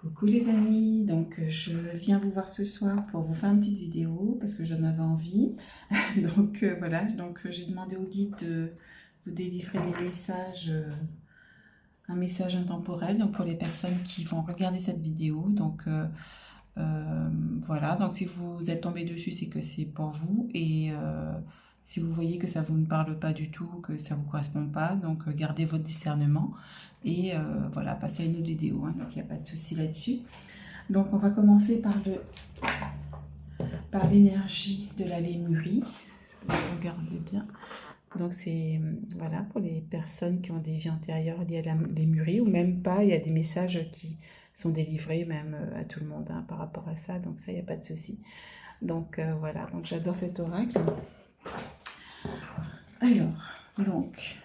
Coucou les amis, donc je viens vous voir ce soir pour vous faire une petite vidéo parce que j'en avais envie. Donc voilà, j'ai demandé au guide de vous délivrer des messages, un message intemporel donc pour les personnes qui vont regarder cette vidéo. Voilà, donc si vous êtes tombé dessus, c'est que c'est pour vous et si vous voyez que ça vous ne parle pas du tout, que ça vous correspond pas, donc gardez votre discernement et voilà, passez à une autre vidéo, hein, donc il n'y a pas de souci là-dessus. Donc on va commencer par l'énergie de la lémurie. Regardez bien. Donc c'est voilà pour les personnes qui ont des vies antérieures liées à la lémurie ou même pas, il y a des messages qui sont délivrés même à tout le monde hein, par rapport à ça, donc ça il n'y a pas de souci. Donc voilà, donc j'adore cet oracle. Alors, donc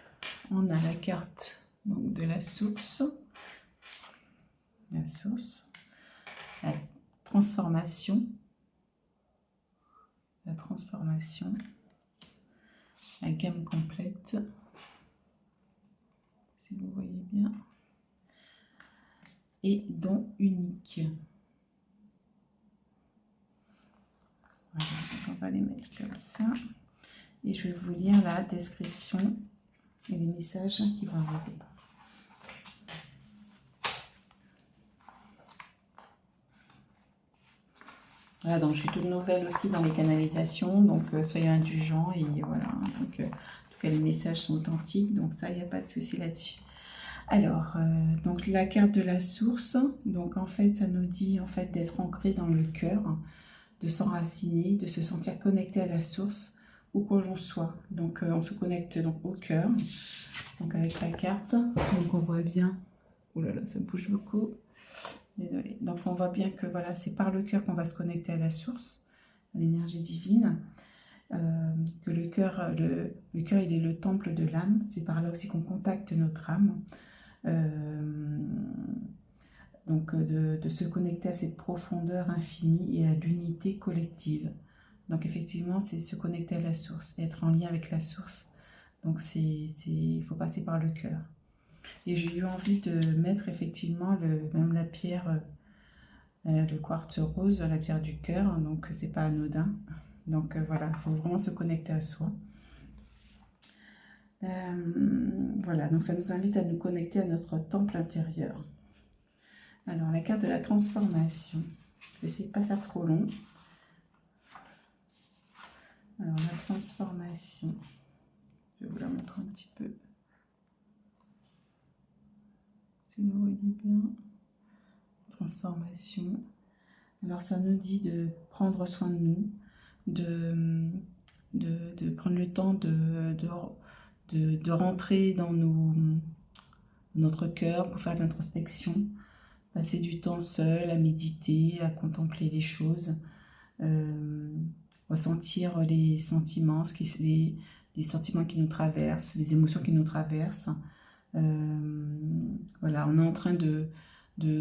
on a la carte donc, de la source, la transformation, la gamme complète, si vous voyez bien, et don unique. Voilà, donc on va les mettre comme ça. Et je vais vous lire la description et les messages qui vont arriver. Voilà, donc je suis toute nouvelle aussi dans les canalisations, donc soyez indulgents et voilà. Donc, en tout cas, les messages sont authentiques, donc ça, il n'y a pas de souci là-dessus. Alors, donc la carte de la source, donc en fait, ça nous dit en fait d'être ancré dans le cœur, de s'enraciner, de se sentir connecté à la source où que l'on soit. Donc, on se connecte donc au cœur, donc avec la carte. Donc, on voit bien. Oh là là, ça bouge beaucoup. Désolée. Donc, on voit bien que voilà, c'est par le cœur qu'on va se connecter à la source, à l'énergie divine. Que le cœur, il est le temple de l'âme. C'est par là aussi qu'on contacte notre âme. Donc de se connecter à cette profondeur infinie et à l'unité collective. Donc effectivement, c'est se connecter à la source, être en lien avec la source. Donc il faut passer par le cœur. Et j'ai eu envie de mettre effectivement même la pierre, le quartz rose, la pierre du cœur, donc c'est pas anodin. Donc voilà, il faut vraiment se connecter à soi. Voilà, donc ça nous invite à nous connecter à notre temple intérieur. Alors, la carte de la transformation. Je vais essayer de ne pas faire trop long. Alors, la transformation. Je vais vous la montrer un petit peu. Si vous voyez bien. Transformation. Alors, ça nous dit de prendre soin de nous, de prendre le temps de rentrer dans notre cœur pour faire de l'introspection. Passer du temps seul, à méditer, à contempler les choses, ressentir les sentiments, les sentiments qui nous traversent, les émotions qui nous traversent. Voilà, on est en train de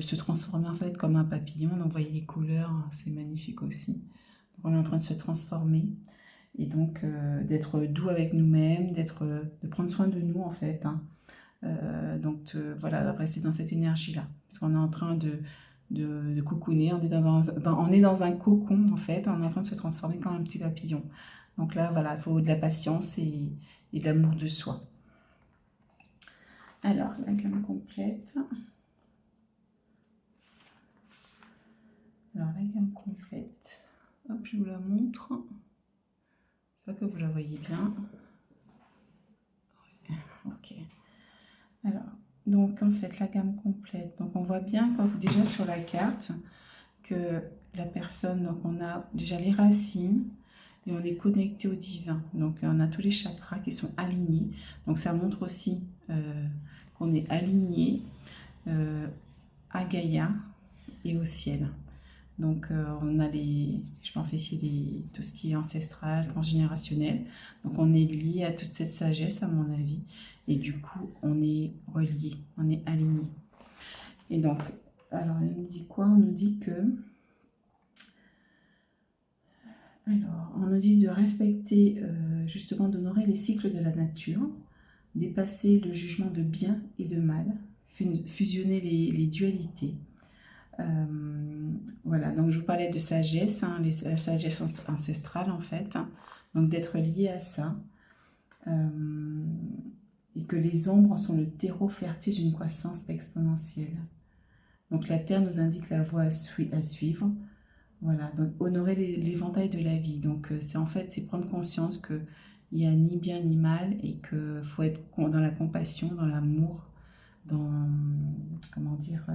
se transformer en fait comme un papillon. Donc, vous voyez les couleurs, c'est magnifique aussi. Donc, on est en train de se transformer et donc d'être doux avec nous-mêmes, de prendre soin de nous en fait. Hein. Voilà, rester dans cette énergie-là. Parce qu'on est en train de cocooner, on est dans un cocon en fait, on est en train de se transformer comme un petit papillon. Donc là, voilà, il faut de la patience et de l'amour de soi. Alors, la gamme complète. Alors, la gamme complète. Hop, je vous la montre. J'espère que vous la voyez bien. Ok. Alors, donc en fait, la gamme complète. Donc, on voit bien déjà sur la carte que la personne, donc on a déjà les racines et on est connecté au divin. Donc, on a tous les chakras qui sont alignés. Donc, ça montre aussi qu'on est aligné à Gaïa et au ciel. Donc, on a je pense ici, tout ce qui est ancestral, transgénérationnel. Donc, on est lié à toute cette sagesse, à mon avis. Et du coup, on est relié, on est aligné. Et donc, alors, on nous dit quoi? On nous dit que... Alors, on nous dit de respecter, justement, d'honorer les cycles de la nature, dépasser le jugement de bien et de mal, fusionner les dualités. Voilà, donc je vous parlais de sagesse, hein, la sagesse ancestrale en fait, hein, donc d'être lié à ça, et que les ombres sont le terreau fertile d'une croissance exponentielle. Donc la Terre nous indique la voie à suivre, voilà, donc honorer l'éventail de la vie. Donc c'est en fait, c'est prendre conscience qu'il n'y a ni bien ni mal et qu'il faut être dans la compassion, dans l'amour, dans, comment dire,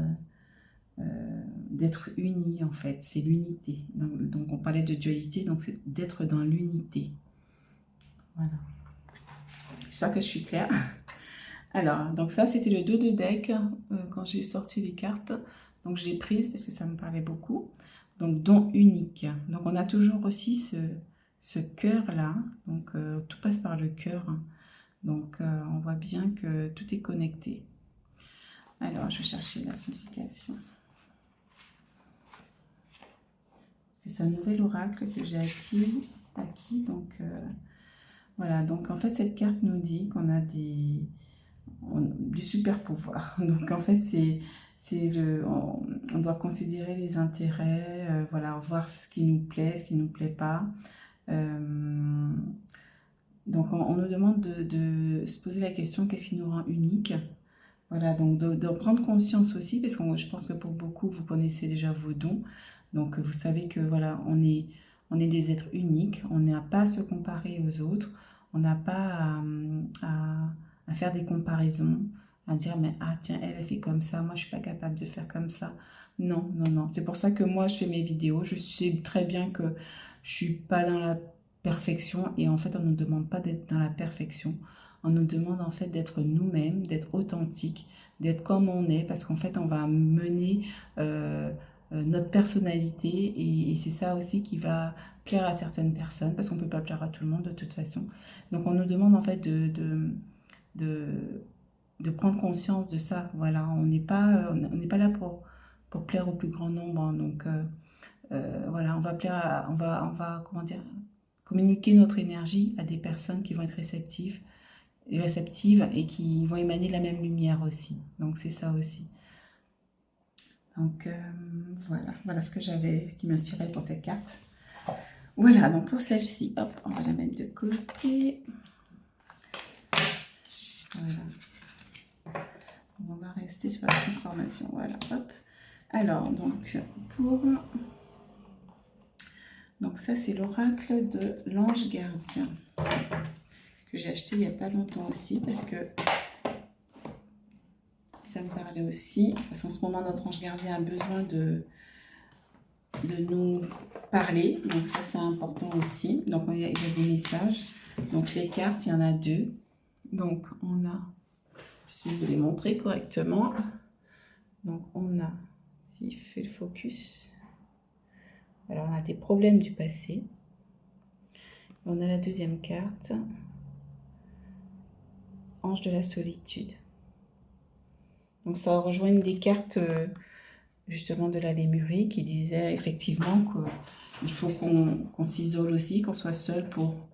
d'être unis en fait, c'est l'unité. Donc on parlait de dualité, donc c'est d'être dans l'unité. Voilà. J'espère que je suis claire. Alors, donc ça c'était le dos de deck quand j'ai sorti les cartes. Donc j'ai prise parce que ça me parlait beaucoup. Donc don unique. Donc on a toujours aussi ce cœur là. Donc tout passe par le cœur. Donc on voit bien que tout est connecté. Alors je vais chercher la signification. C'est un nouvel oracle que j'ai acquis. Donc voilà, donc en fait cette carte nous dit qu'on a des super pouvoirs. Donc en fait on doit considérer les intérêts, voilà, voir ce qui nous plaît, ce qui ne nous plaît pas. Donc on nous demande de se poser la question, qu'est-ce qui nous rend unique? Voilà, donc de prendre conscience aussi, parce que je pense que pour beaucoup, vous connaissez déjà vos dons. Donc vous savez que voilà, on est des êtres uniques, on n'a pas à se comparer aux autres, on n'a pas à faire des comparaisons, à dire mais ah tiens, elle fait comme ça, moi je suis pas capable de faire comme ça. Non, non, non. C'est pour ça que moi je fais mes vidéos, je sais très bien que je suis pas dans la perfection et en fait on ne nous demande pas d'être dans la perfection. On nous demande en fait d'être nous-mêmes, d'être authentique, d'être comme on est, parce qu'en fait on va mener notre personnalité et c'est ça aussi qui va plaire à certaines personnes, parce qu'on ne peut pas plaire à tout le monde de toute façon. Donc on nous demande en fait de prendre conscience de ça. Voilà, on n'est pas là pour plaire au plus grand nombre, hein. Donc voilà, on va plaire on va comment dire, communiquer notre énergie à des personnes qui vont être réceptives et qui vont émaner la même lumière aussi. Donc c'est ça aussi. Donc voilà ce que j'avais qui m'inspirait pour cette carte. Voilà, donc pour celle-ci, hop, on va la mettre de côté. Voilà. On va rester sur la transformation. Voilà, hop. Alors, donc donc ça c'est l'oracle de l'ange gardien que j'ai acheté il n'y a pas longtemps aussi parce que ça me parlait aussi, parce qu'en ce moment notre ange gardien a besoin de nous parler, donc ça c'est important aussi. Donc il y a des messages, donc les cartes il y en a deux, donc on a, je sais vous les montrer correctement, donc on a, s'il fait le focus, alors on a des problèmes du passé, on a la deuxième carte, ange de la solitude. Donc ça rejoint une des cartes justement de la Lémurie qui disait effectivement qu'il faut qu'on s'isole aussi, qu'on soit seul pour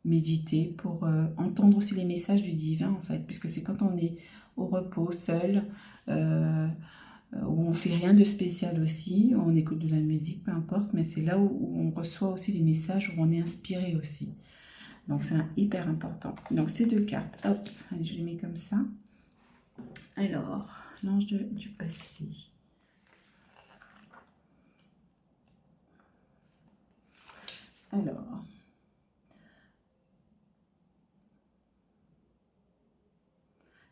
méditer, pour entendre aussi les messages du divin en fait, puisque c'est quand on est au repos, seul, où on fait rien de spécial aussi, où on écoute de la musique, peu importe, mais c'est là où on reçoit aussi les messages, où on est inspiré aussi. Donc c'est hyper important. Donc ces deux cartes, hop, allez, je les mets comme ça. Alors, l'ange du passé.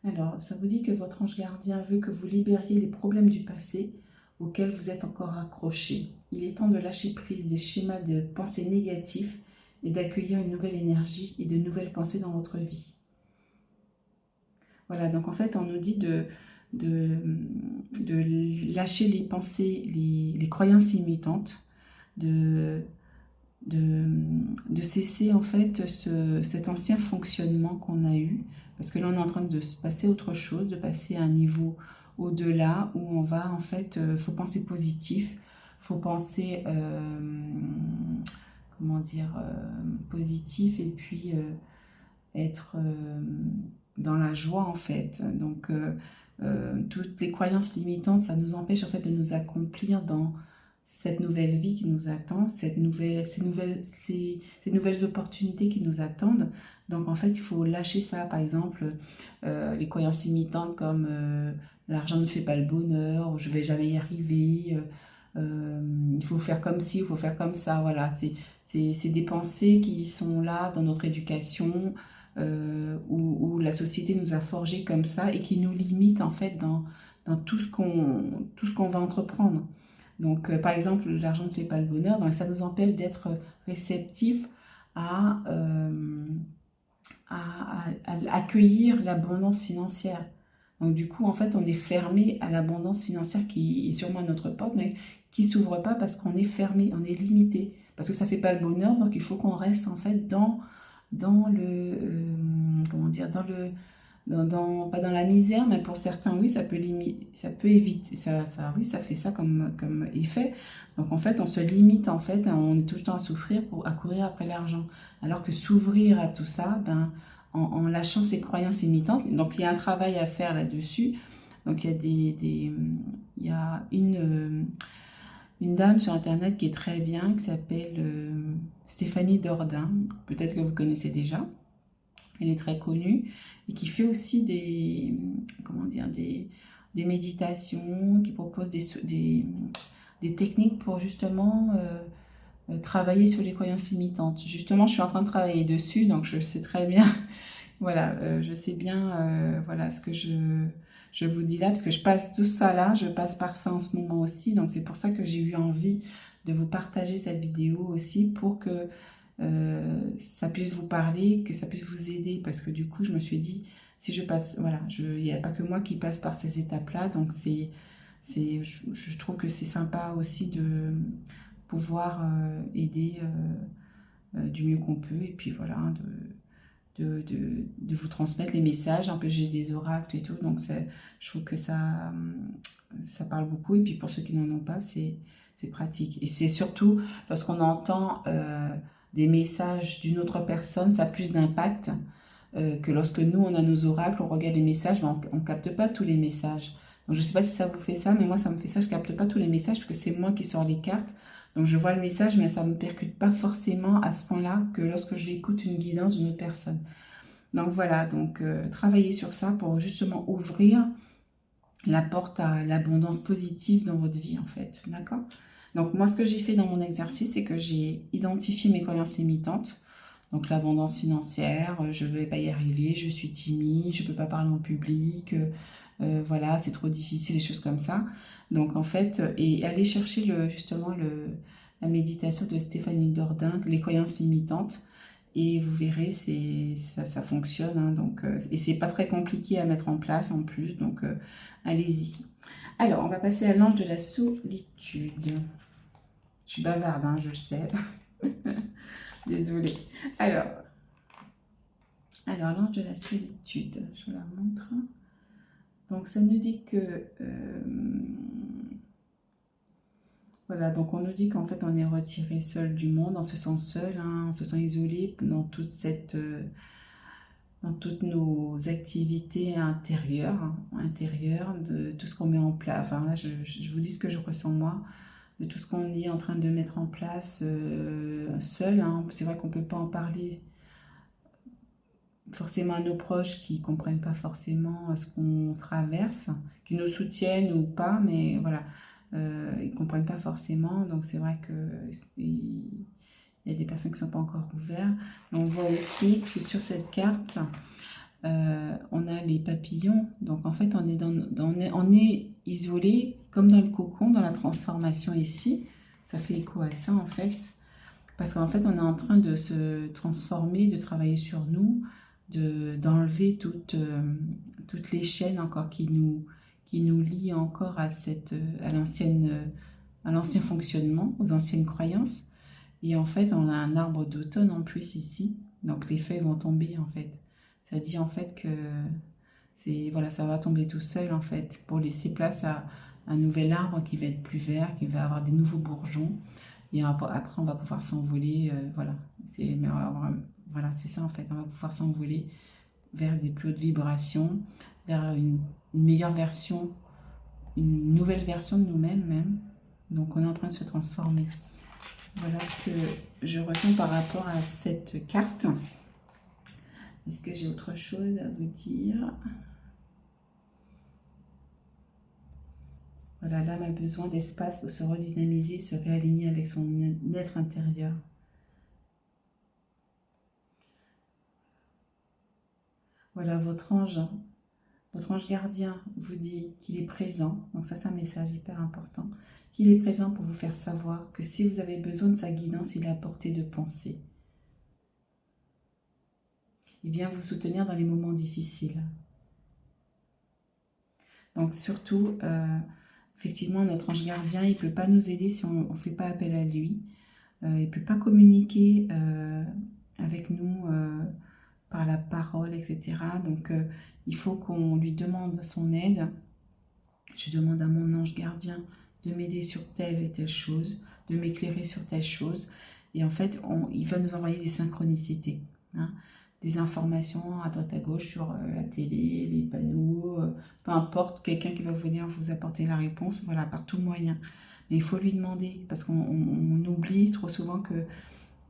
Alors, ça vous dit que votre ange gardien veut que vous libériez les problèmes du passé auxquels vous êtes encore accrochés. Il est temps de lâcher prise des schémas de pensée négatifs et d'accueillir une nouvelle énergie et de nouvelles pensées dans votre vie. Voilà, donc en fait, on nous dit de lâcher les pensées, les croyances limitantes, de cesser en fait cet ancien fonctionnement qu'on a eu, parce que là on est en train de se passer autre chose, de passer à un niveau au-delà où on va en fait, faut penser positif, faut penser comment dire, positif et puis être dans la joie en fait. Donc toutes les croyances limitantes, ça nous empêche en fait de nous accomplir dans cette nouvelle vie qui nous attend, ces nouvelles opportunités qui nous attendent. Donc en fait, il faut lâcher ça. Par exemple, les croyances limitantes comme l'argent ne fait pas le bonheur, ou je vais jamais y arriver, il faut faire comme ci, il faut faire comme ça. Voilà, c'est des pensées qui sont là dans notre éducation, où la société nous a forgé comme ça et qui nous limitent en fait dans tout ce qu'on va entreprendre. Donc, par exemple, l'argent ne fait pas le bonheur, donc ça nous empêche d'être réceptifs à, à accueillir l'abondance financière. Donc, du coup, en fait, on est fermé à l'abondance financière qui est sûrement à notre porte, mais qui ne s'ouvre pas parce qu'on est fermé, on est limité. Parce que ça ne fait pas le bonheur, donc il faut qu'on reste en fait dans le, comment dire, pas dans la misère, mais pour certains, oui, ça peut limiter, ça peut éviter, oui, ça fait ça comme effet. Donc en fait, on se limite, en fait, on est tout le temps à souffrir à courir après l'argent. Alors que s'ouvrir à tout ça, ben, en lâchant ses croyances limitantes, donc il y a un travail à faire là-dessus. Donc il y a il y a une dame sur Internet qui est très bien, qui s'appelle Stéphanie Dordain, peut-être que vous connaissez déjà. Elle est très connue et qui fait aussi comment dire, des méditations, qui propose des techniques pour justement travailler sur les croyances limitantes. Justement, je suis en train de travailler dessus, donc je sais très bien, voilà, je sais bien, voilà, ce que je vous dis là, parce que je passe tout ça là, je passe par ça en ce moment aussi, donc c'est pour ça que j'ai eu envie de vous partager cette vidéo aussi pour que ça puisse vous parler, que ça puisse vous aider, parce que du coup je me suis dit, si je passe, voilà, il n'y a pas que moi qui passe par ces étapes-là, donc je trouve que c'est sympa aussi de pouvoir aider du mieux qu'on peut, et puis voilà, de vous transmettre les messages. En plus j'ai des oracles et tout, donc je trouve que ça parle beaucoup, et puis pour ceux qui n'en ont pas, c'est pratique. Et c'est surtout lorsqu'on entend des messages d'une autre personne, ça a plus d'impact que lorsque nous, on a nos oracles, on regarde les messages, mais on ne capte pas tous les messages. Donc je ne sais pas si ça vous fait ça, mais moi ça me fait ça, je ne capte pas tous les messages, parce que c'est moi qui sors les cartes. Donc je vois le message, mais ça ne me percute pas forcément à ce point-là que lorsque j'écoute une guidance d'une autre personne. Donc voilà, donc travaillez sur ça pour justement ouvrir la porte à l'abondance positive dans votre vie en fait, d'accord? Donc moi ce que j'ai fait dans mon exercice, c'est que j'ai identifié mes croyances limitantes. Donc l'abondance financière, je ne vais pas y arriver, je suis timide, je ne peux pas parler en public, voilà, c'est trop difficile, les choses comme ça. Donc en fait, et aller chercher justement la méditation de Stéphanie Dordain, les croyances limitantes, et vous verrez, ça fonctionne, hein, donc, et c'est pas très compliqué à mettre en place en plus, donc allez-y. Alors, on va passer à l'ange de la solitude. Je suis bavarde, hein, je le sais. Désolée. Alors l'ange de la solitude, je vous la montre. Donc ça nous dit que voilà, donc on nous dit qu'en fait on est retiré seul du monde, on se sent seul, hein, on se sent isolé dans dans toutes nos activités intérieures, de tout ce qu'on met en place. Enfin là, je vous dis ce que je ressens moi, de tout ce qu'on est en train de mettre en place seul, hein. C'est vrai qu'on ne peut pas en parler forcément à nos proches qui ne comprennent pas forcément ce qu'on traverse, qui nous soutiennent ou pas, mais voilà, ils ne comprennent pas forcément, donc c'est vrai qu'il y a des personnes qui ne sont pas encore ouvertes. On voit aussi que sur cette carte, on a les papillons, donc en fait on est isolé comme dans le cocon, dans la transformation ici, ça fait écho à ça en fait, parce qu'en fait on est en train de se transformer, de travailler sur nous, d'enlever toutes les chaînes encore qui nous lient encore à l'ancien fonctionnement, aux anciennes croyances. Et en fait, on a un arbre d'automne en plus ici, donc les feuilles vont tomber en fait. Ça dit en fait que voilà, ça va tomber tout seul en fait, pour laisser place à un nouvel arbre qui va être plus vert, qui va avoir des nouveaux bourgeons. Et après, on va pouvoir s'envoler, voilà. Voilà, c'est ça en fait, on va pouvoir s'envoler vers des plus hautes vibrations, vers une meilleure version, une nouvelle version de nous-mêmes même. Donc on est en train de se transformer. Voilà ce que je ressens par rapport à cette carte. Est-ce que j'ai autre chose à vous dire? Voilà, l'âme a besoin d'espace pour se redynamiser, se réaligner avec son être intérieur. Voilà, votre ange gardien vous dit qu'il est présent. Donc ça, c'est un message hyper important. Qu'il est présent pour vous faire savoir que si vous avez besoin de sa guidance, il est à portée de pensée. Il vient vous soutenir dans les moments difficiles. Donc surtout, effectivement, notre ange gardien, il ne peut pas nous aider si on ne fait pas appel à lui. Il ne peut pas communiquer avec nous par la parole, etc. Donc il faut qu'on lui demande son aide. Je demande à mon ange gardien de m'aider sur telle et telle chose, de m'éclairer sur telle chose. Et en fait, il va nous envoyer des synchronicités, hein, des informations à droite à gauche sur la télé, les panneaux, peu importe, quelqu'un qui va venir vous apporter la réponse, voilà, par tout moyen. Mais il faut lui demander, parce qu'on oublie trop souvent que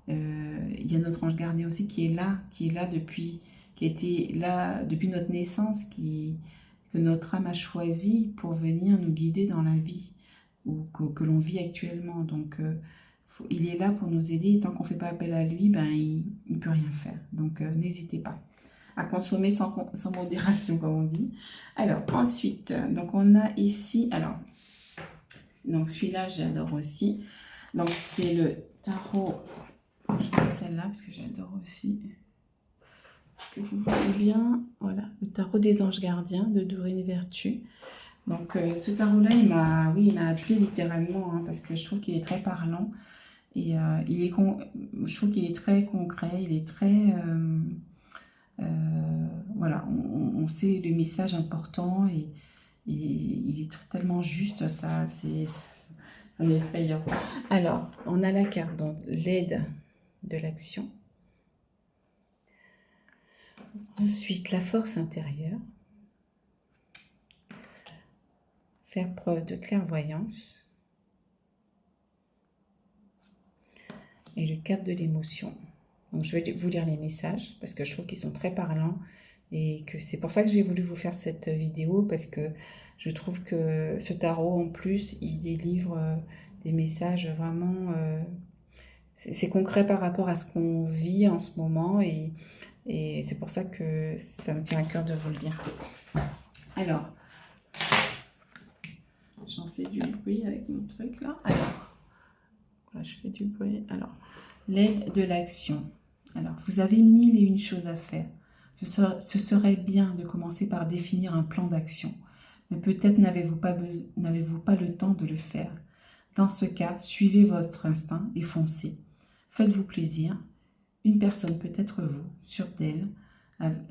il y a notre ange gardien aussi qui est là depuis, qui était là depuis notre naissance, que notre âme a choisi pour venir nous guider dans la vie ou que l'on vit actuellement. Donc, il est là pour nous aider. Et tant qu'on ne fait pas appel à lui, ben, il ne peut rien faire. Donc, n'hésitez pas à consommer sans modération, comme on dit. Alors, ensuite, donc on a ici, alors, donc celui-là, j'adore aussi. Donc, c'est le tarot, je prends celle-là parce que j'adore aussi. Que vous voyez bien, voilà, le tarot des anges gardiens de Dorine Vertu. Donc ce tarot-là, il m'a appelé littéralement, hein, parce que je trouve qu'il est très parlant et je trouve qu'il est très concret, il est très, voilà, on sait le message important et il est tellement juste, ça c'est effrayant. Alors, on a la carte, donc l'aide de l'action. Ensuite, la force intérieure, faire preuve de clairvoyance et le cadre de l'émotion. Donc, je vais vous lire les messages parce que je trouve qu'ils sont très parlants et que c'est pour ça que j'ai voulu vous faire cette vidéo parce que je trouve que ce tarot, en plus, il délivre des messages vraiment... c'est concret par rapport à ce qu'on vit en ce moment et c'est pour ça que ça me tient à cœur de vous le dire. Alors, j'en fais du bruit avec mon truc là. Alors, voilà, je fais du bruit. Alors, l'aide de l'action. Alors, vous avez 1001 choses à faire. Ce serait bien de commencer par définir un plan d'action. Mais peut-être n'avez-vous pas le temps de le faire. Dans ce cas, suivez votre instinct et foncez. Faites-vous plaisir. Une personne peut être vous, sûre d'elle.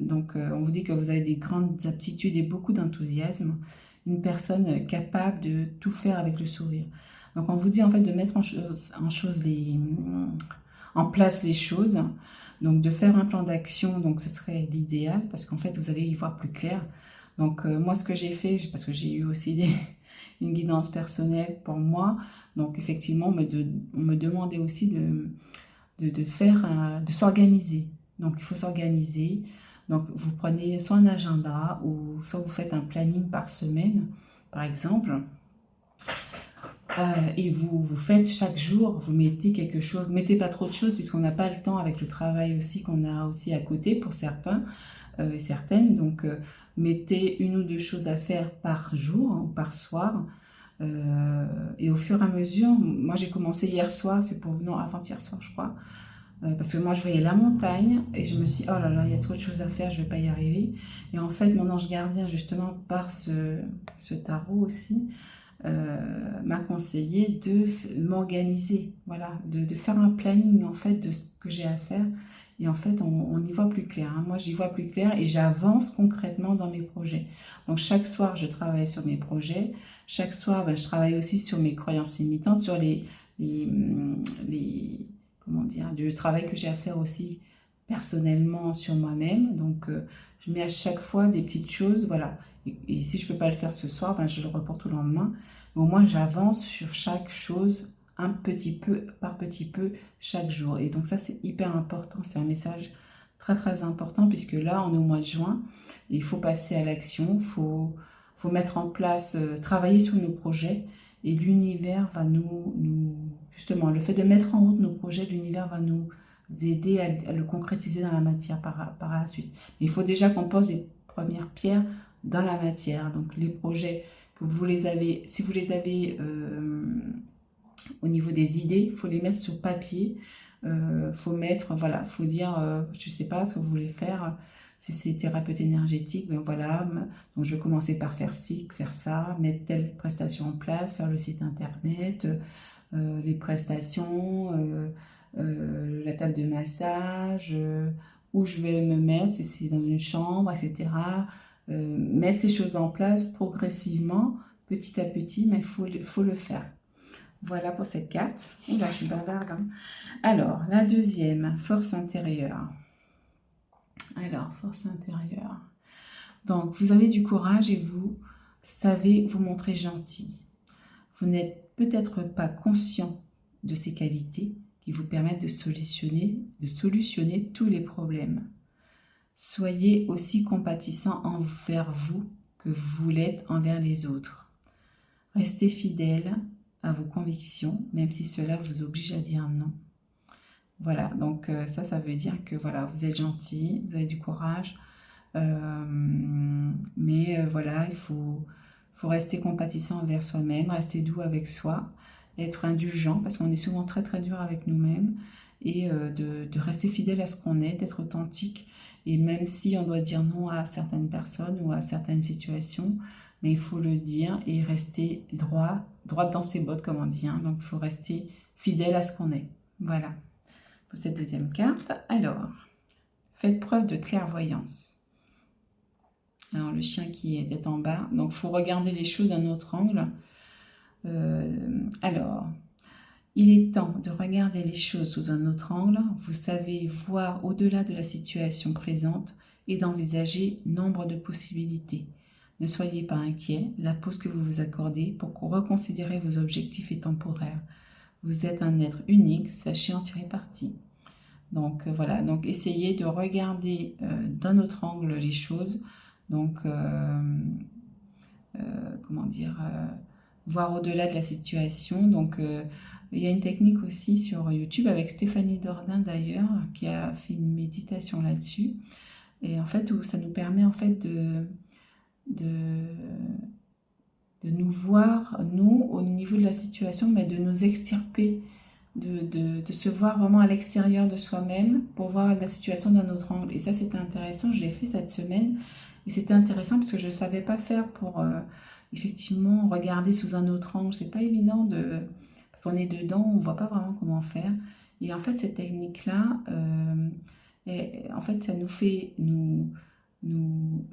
Donc, on vous dit que vous avez des grandes aptitudes et beaucoup d'enthousiasme. Une personne capable de tout faire avec le sourire. Donc, on vous dit en fait de mettre en place les choses. Donc, de faire un plan d'action, donc ce serait l'idéal parce qu'en fait, vous allez y voir plus clair. Donc, moi, ce que j'ai fait, parce que j'ai eu aussi une guidance personnelle pour moi. Donc, effectivement, on me demandait aussi de s'organiser. Donc, il faut s'organiser. Donc, vous prenez soit un agenda ou soit vous faites un planning par semaine, par exemple. Et vous faites chaque jour, vous mettez quelque chose. Mettez pas trop de choses puisqu'on n'a pas le temps avec le travail aussi qu'on a aussi à côté pour certains et certaines. Donc, mettez 1 ou 2 choses à faire par jour ou par soir. Et au fur et à mesure, moi j'ai commencé hier soir, non, avant-hier soir je crois, parce que moi je voyais la montagne et je me suis dit, oh là là, il y a trop de choses à faire, je vais pas y arriver. Et en fait, mon ange gardien, justement, par ce tarot aussi, m'a conseillé de m'organiser, voilà, de faire un planning en fait de ce que j'ai à faire. Et en fait, on y voit plus clair. Hein. Moi, j'y vois plus clair et j'avance concrètement dans mes projets. Donc, chaque soir, je travaille sur mes projets. Chaque soir, je travaille aussi sur mes croyances limitantes, sur comment dire, le travail que j'ai à faire aussi personnellement sur moi-même. Donc, je mets à chaque fois des petites choses, voilà. Et si je ne peux pas le faire ce soir, ben, je le reporte au lendemain. Mais au moins, j'avance sur chaque chose un petit peu par petit peu chaque jour. Et donc ça, c'est hyper important. C'est un message très très important puisque là, on est au mois de juin. Et il faut passer à l'action. Faut mettre en place, travailler sur nos projets. Et l'univers va justement, le fait de mettre en route nos projets, l'univers va nous aider à le concrétiser dans la matière par la suite. Mais il faut déjà qu'on pose les premières pierres dans la matière. Donc les projets que vous les avez, si vous les avez au niveau des idées, il faut les mettre sur papier. Faut mettre, voilà, faut dire, je sais pas ce que vous voulez faire. Si c'est thérapeute énergétique, ben voilà, donc je vais commencer par faire ci, faire ça, mettre telle prestation en place, faire le site internet, les prestations, la table de massage, où je vais me mettre, si c'est dans une chambre, etc. Mettre les choses en place progressivement, petit à petit, mais il faut le faire. Voilà pour cette carte. Et là, je suis bavarde. Hein. Alors, la deuxième, force intérieure. Alors, force intérieure. Donc, vous avez du courage et vous savez vous montrer gentil. Vous n'êtes peut-être pas conscient de ces qualités qui vous permettent de solutionner tous les problèmes. Soyez aussi compatissant envers vous que vous l'êtes envers les autres. Restez fidèle à vos convictions, même si cela vous oblige à dire non. Voilà, donc ça veut dire que voilà, vous êtes gentil, vous avez du courage, mais voilà, il faut rester compatissant envers soi-même, rester doux avec soi, être indulgent, parce qu'on est souvent très très dur avec nous-mêmes, et de rester fidèle à ce qu'on est, d'être authentique, et même si on doit dire non à certaines personnes ou à certaines situations, mais il faut le dire et rester droit dans ses bottes, comme on dit, hein. Donc il faut rester fidèle à ce qu'on est. Voilà, pour cette deuxième carte. Alors, faites preuve de clairvoyance. Alors, le chien qui est en bas, donc il faut regarder les choses d'un autre angle. Alors, il est temps de regarder les choses sous un autre angle. Vous savez voir au-delà de la situation présente et d'envisager nombre de possibilités. Ne soyez pas inquiet, la pause que vous vous accordez pour reconsidérer vos objectifs est temporaire. Vous êtes un être unique, sachez en tirer parti. Donc voilà, donc essayez de regarder d'un autre angle les choses. Donc, comment dire, voir au-delà de la situation. Donc, il y a une technique aussi sur YouTube avec Stéphanie Dordain d'ailleurs, qui a fait une méditation là-dessus. Et en fait, où ça nous permet en fait de nous voir, nous, au niveau de la situation, mais de nous extirper, de se voir vraiment à l'extérieur de soi-même pour voir la situation d'un autre angle. Et ça, c'était intéressant, je l'ai fait cette semaine. Et c'était intéressant parce que je ne savais pas faire pour effectivement regarder sous un autre angle. C'est pas évident parce qu'on est dedans, on ne voit pas vraiment comment faire. Et en fait, cette technique-là, en fait, ça nous fait nous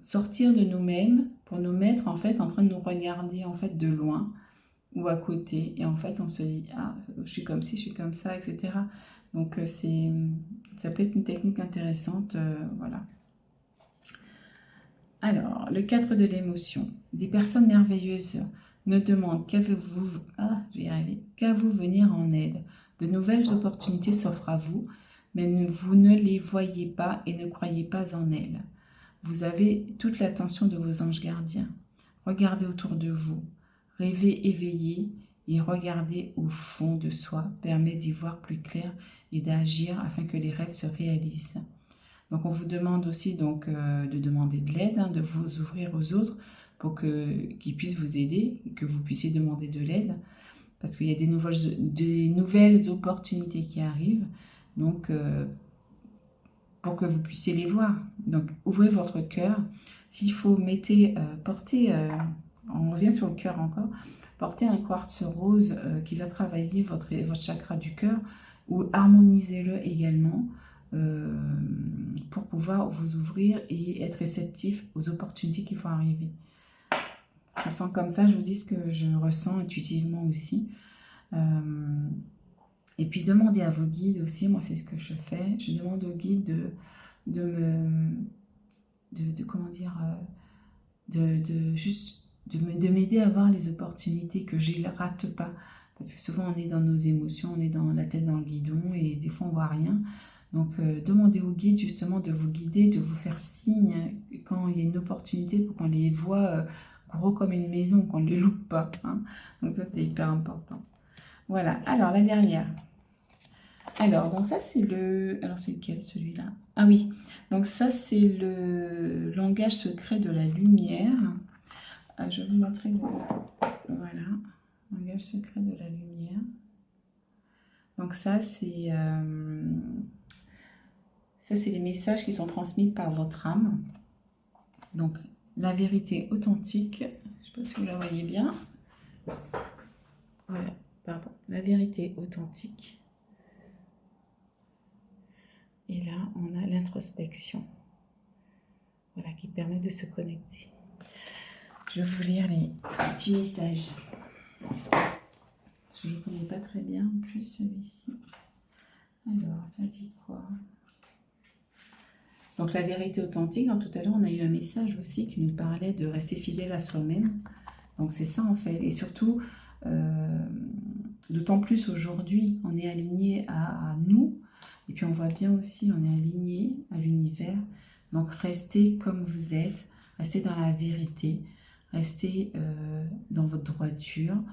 sortir de nous-mêmes pour nous mettre en fait en train de nous regarder en fait de loin ou à côté. Et en fait, on se dit, ah, je suis comme ci, je suis comme ça, etc. Donc, ça peut être une technique intéressante, voilà. Alors, le 4 de l'émotion. Des personnes merveilleuses ne demandent qu'à vous venir en aide. De nouvelles opportunités s'offrent à vous, mais vous ne les voyez pas et ne croyez pas en elles. Vous avez toute l'attention de vos anges gardiens. Regardez autour de vous, rêvez éveillé et regardez au fond de soi permet d'y voir plus clair et d'agir afin que les rêves se réalisent. Donc on vous demande aussi donc, de demander de l'aide, hein, de vous ouvrir aux autres pour qu'ils puissent vous aider, que vous puissiez demander de l'aide, parce qu'il y a des nouvelles opportunités qui arrivent, donc pour que vous puissiez les voir. Donc ouvrez votre cœur. S'il faut, portez, on revient sur le cœur encore, portez un quartz rose qui va travailler votre chakra du cœur, ou harmonisez-le également, pour pouvoir vous ouvrir et être réceptif aux opportunités qui vont arriver. Je sens comme ça, je vous dis ce que je ressens intuitivement aussi. Et puis demandez à vos guides aussi, moi c'est ce que je fais, je demande aux guides de m'aider à voir les opportunités, que je ne les rate pas. Parce que souvent, on est dans nos émotions, on est dans la tête dans le guidon et des fois, on ne voit rien. Donc, demandez au guide justement de vous guider, de vous faire signe quand il y a une opportunité pour qu'on les voit gros comme une maison, qu'on ne les loupe pas. Hein. Donc, ça, c'est hyper important. Voilà. Alors, la dernière. Alors, donc ça, c'est le... Alors, c'est lequel, celui-là? Ah oui. Donc, ça, c'est le langage secret de la lumière. Je vais vous montrer le... Voilà. Langage secret de la lumière. Donc, ça, c'est les messages qui sont transmis par votre âme. Donc, la vérité authentique. Je ne sais pas si vous la voyez bien. Voilà. Pardon. La vérité authentique. Et là, on a l'introspection, voilà, qui permet de se connecter. Je vais vous lire les petits messages. Je ne connais pas très bien, en plus, celui-ci. Alors, ça dit quoi? Donc, la vérité authentique. Donc, tout à l'heure, on a eu un message aussi qui nous parlait de rester fidèle à soi-même. Donc, c'est ça, en fait. Et surtout, d'autant plus aujourd'hui, on est aligné à nous. Et puis on voit bien aussi, on est aligné à l'univers. Donc restez comme vous êtes, restez dans la vérité, restez dans votre droiture,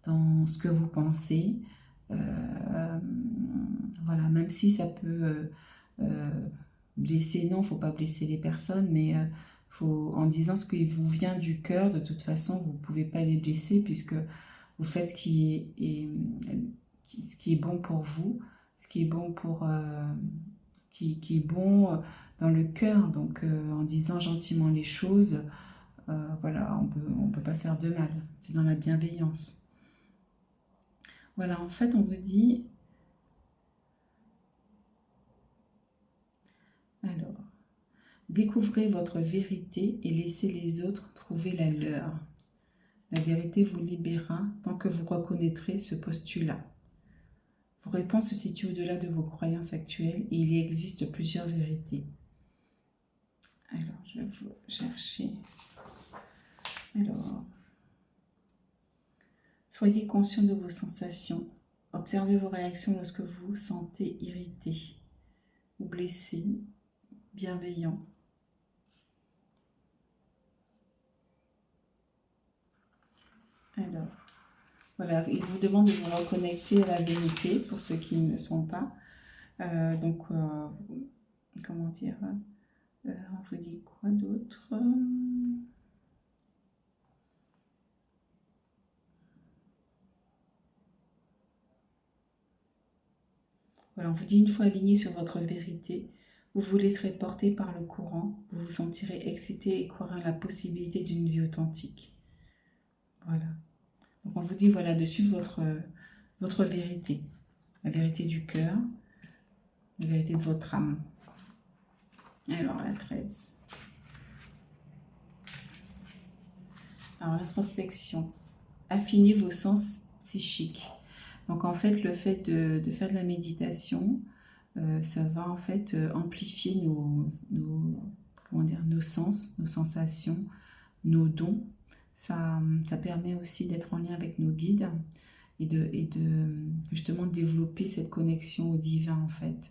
dans ce que vous pensez. Voilà, même si ça peut blesser, non, il ne faut pas blesser les personnes, mais en disant ce qui vous vient du cœur, de toute façon, vous ne pouvez pas les blesser puisque vous faites ce qui est bon pour vous, ce qui est bon pour qui est bon dans le cœur. Donc en disant gentiment les choses, voilà, on peut pas faire de mal. C'est dans la bienveillance. Voilà, en fait, on vous dit. Alors, découvrez votre vérité et laissez les autres trouver la leur. La vérité vous libérera tant que vous reconnaîtrez ce postulat. Vos réponses se situent au-delà de vos croyances actuelles et il existe plusieurs vérités. Alors, je vais vous chercher. Alors, soyez conscient de vos sensations. Observez vos réactions lorsque vous vous sentez irrité ou blessé, bienveillant. Alors, voilà, il vous demande de vous reconnecter à la vérité pour ceux qui ne le sont pas. Comment dire, on vous dit quoi d'autre? Voilà, on vous dit une fois aligné sur votre vérité, vous vous laisserez porter par le courant, vous vous sentirez excité et croirez en la possibilité d'une vie authentique. Voilà. Donc on vous dit voilà de suivre votre vérité, la vérité du cœur, la vérité de votre âme. Alors la 13. Alors l'introspection. Affinez vos sens psychiques. Donc en fait le fait de faire de la méditation, ça va en fait amplifier nos sens, nos sensations, nos dons. Ça permet aussi d'être en lien avec nos guides et de justement développer cette connexion au divin en fait.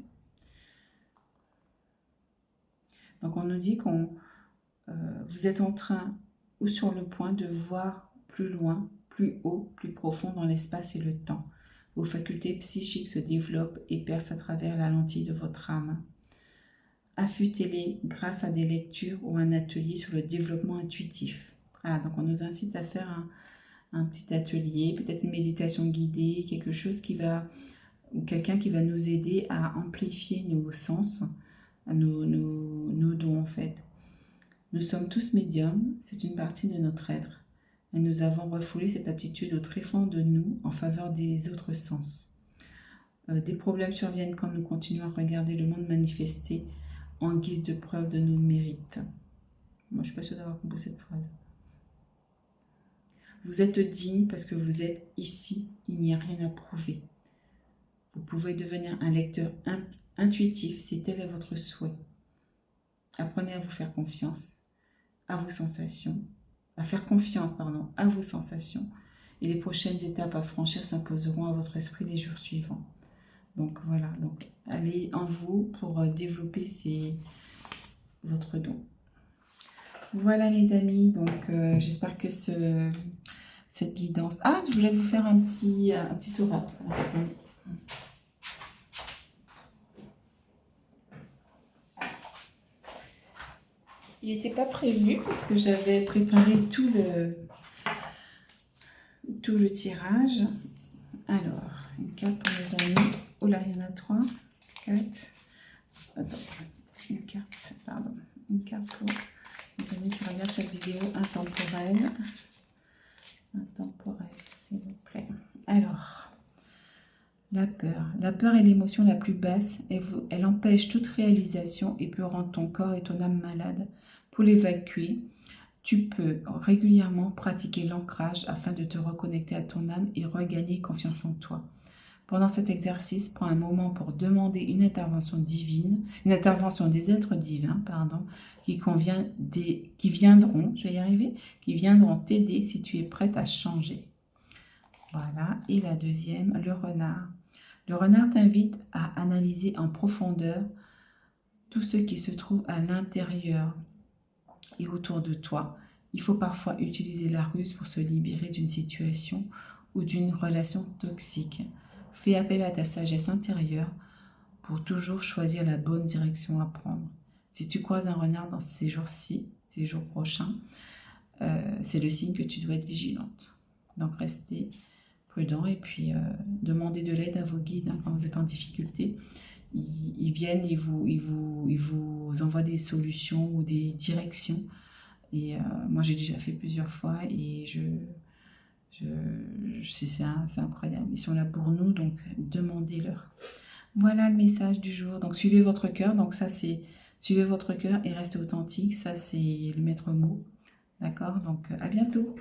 Donc on nous dit vous êtes en train ou sur le point de voir plus loin, plus haut, plus profond dans l'espace et le temps. Vos facultés psychiques se développent et percent à travers la lentille de votre âme. Affûtez-les grâce à des lectures ou un atelier sur le développement intuitif. Donc on nous incite à faire un petit atelier, peut-être une méditation guidée, quelque chose ou quelqu'un qui va nous aider à amplifier nos sens, nos dons en fait. Nous sommes tous médiums, c'est une partie de notre être, et nous avons refoulé cette aptitude au tréfonds de nous en faveur des autres sens. Des problèmes surviennent quand nous continuons à regarder le monde manifester en guise de preuve de nos mérites. Moi, je ne suis pas sûre d'avoir compris cette phrase. Vous êtes digne parce que vous êtes ici, il n'y a rien à prouver. Vous pouvez devenir un lecteur intuitif si tel est votre souhait. Apprenez à vous faire confiance, à vos sensations à faire confiance, pardon, à vos sensations. Et les prochaines étapes à franchir s'imposeront à votre esprit les jours suivants. Donc voilà, donc allez en vous pour développer votre don. Voilà les amis, donc j'espère que cette guidance... Ah, je voulais vous faire un petit oracle. Alors, attendez. Il n'était pas prévu parce que j'avais préparé tout le tirage. Alors, une carte pour les amis. Oh là, il y en a 3, 4. Attends, une carte, pardon. Une carte pour les amis qui regardent cette vidéo intemporelle. Intemporelle, s'il vous plaît. Alors, la peur. La peur est l'émotion la plus basse. Elle empêche toute réalisation et peut rendre ton corps et ton âme malades. Pour l'évacuer, tu peux régulièrement pratiquer l'ancrage afin de te reconnecter à ton âme et regagner confiance en toi. Pendant cet exercice, prends un moment pour demander une intervention divine, une intervention des êtres divins, qui viendront, je vais y arriver, qui viendront t'aider si tu es prête à changer. Voilà. Et la deuxième, le renard. Le renard t'invite à analyser en profondeur tout ce qui se trouve à l'intérieur et autour de toi. Il faut parfois utiliser la ruse pour se libérer d'une situation ou d'une relation toxique. Fais appel à ta sagesse intérieure pour toujours choisir la bonne direction à prendre. Si tu croises un renard dans ces jours-ci, ces jours prochains, c'est le signe que tu dois être vigilante. Donc restez prudent et puis demandez de l'aide à vos guides quand vous êtes en difficulté. Ils viennent, ils vous envoient des solutions ou des directions. Et moi, j'ai déjà fait plusieurs fois et c'est incroyable. Ils sont là pour nous, donc demandez-leur. Voilà le message du jour. Donc, suivez votre cœur. Donc, ça, c'est suivez votre cœur et restez authentique. Ça, c'est le maître mot. D'accord? Donc, à bientôt.